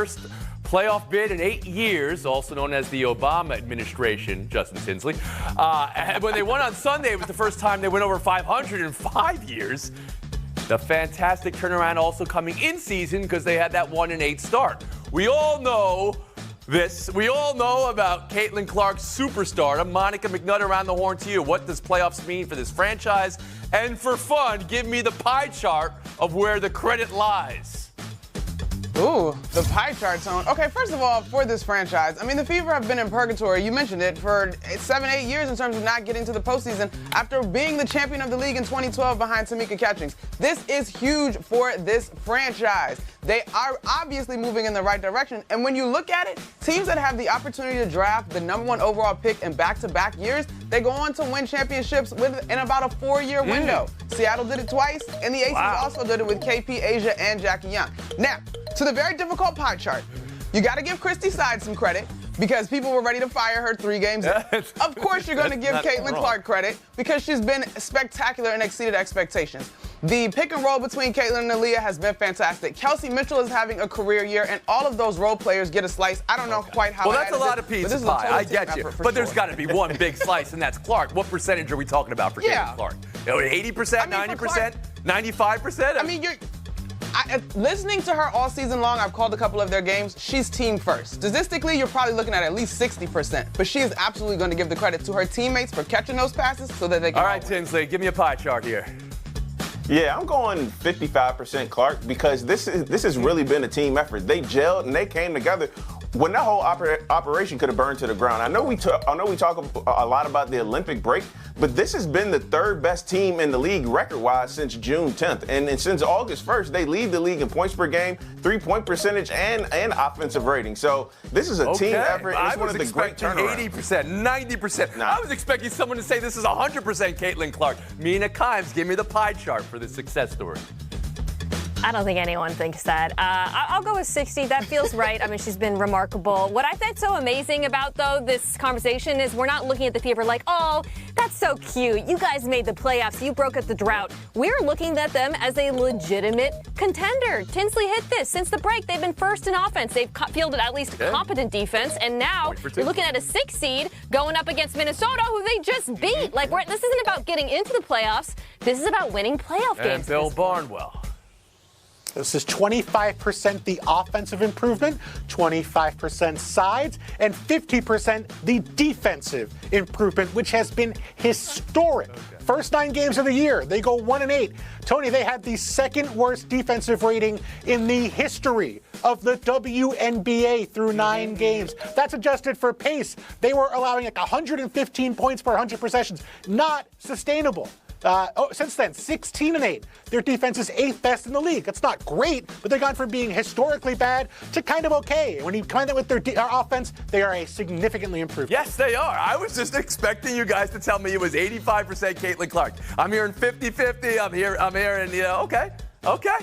First playoff bid in 8 years, also known as the Obama administration, Justin Tinsley. When they won on Sunday, it was the first time they went over 500 in 5 years. The fantastic turnaround also coming in season because they had that 1-8 start. We all know this. We all know about Caitlin Clark's superstardom. Monica McNutt around the horn to you. What does playoffs mean for this franchise? And for fun, give me the pie chart of where the credit lies. Ooh, the pie chart, Tone. Okay, first of all, for this franchise, I mean, the Fever have been in purgatory, you mentioned it, for 7-8 years in terms of not getting to the postseason after being the champion of the league in 2012 behind Tamika Catchings. This is huge for this franchise. They are obviously moving in the right direction, and when you look at it, teams that have the opportunity to draft the #1 overall pick in back-to-back years, they go on to win championships in about a 4-year window. Seattle did it twice, and the Aces also did it with KP, Asia, and Jackie Young. Now, to the very difficult pie chart, you got to give Christy Side some credit because people were ready to fire her 3 games in. Of course, you're going to give Caitlin Clark credit because she's been spectacular and exceeded expectations. The pick and roll between Caitlin and Aaliyah has been fantastic. Kelsey Mitchell is having a career year, and all of those role players get a slice. I don't know quite how. Well, that's a lot of pizza pie. I get you. But there's got to be one big slice, and that's Clark. What percentage are we talking about for Caitlin Clark? 80%, 90%, 95%? I mean, listening to her all season long, I've called a couple of their games. She's team first. Statistically, you're probably looking at least 60%. But she is absolutely going to give the credit to her teammates for catching those passes so that they can. All right, Tinsley, give me a pie chart here. Yeah, I'm going 55% Clark because this has really been a team effort. They gelled and they came together when that whole operation could have burned to the ground. I know we talk a lot about the Olympic break, but this has been the 3rd best team in the league record-wise since June 10th. And since August 1st, they lead the league in points per game, 3-point percentage, and offensive rating. So this is a team effort. It's one of the great turnarounds. 80%, 90%. Nah. I was expecting someone to say this is 100% Caitlin Clark. Mina Kimes, give me the pie chart for this success story. I don't think anyone thinks that. I'll go with 60. That feels right. I mean, she's been remarkable. What I find so amazing about, though, this conversation is we're not looking at the Fever like, oh, that's so cute. You guys made the playoffs. You broke up the drought. We're looking at them as a legitimate contender. Tinsley hit this. Since the break, they've been first in offense. They've fielded at least competent defense. And now you're looking at a 6 seed going up against Minnesota, who they just beat. Like, this isn't about getting into the playoffs. This is about winning playoff games. And Bill Barnwell. This is 25% the offensive improvement, 25% sides, and 50% the defensive improvement, which has been historic. First 9 games of the year, they go 1-8. Tony, they had the 2nd worst defensive rating in the history of the WNBA through 9 games. That's adjusted for pace. They were allowing like 115 points per 100 possessions. Not sustainable. Since then, 16-8. Their defense is 8th best in the league. That's not great, but they've gone from being historically bad to kind of okay. When you combine that with their offense, they are a significantly improved. Yes, they are. I was just expecting you guys to tell me it was 85% Caitlin Clark. I'm hearing 50-50. I'm hearing, okay.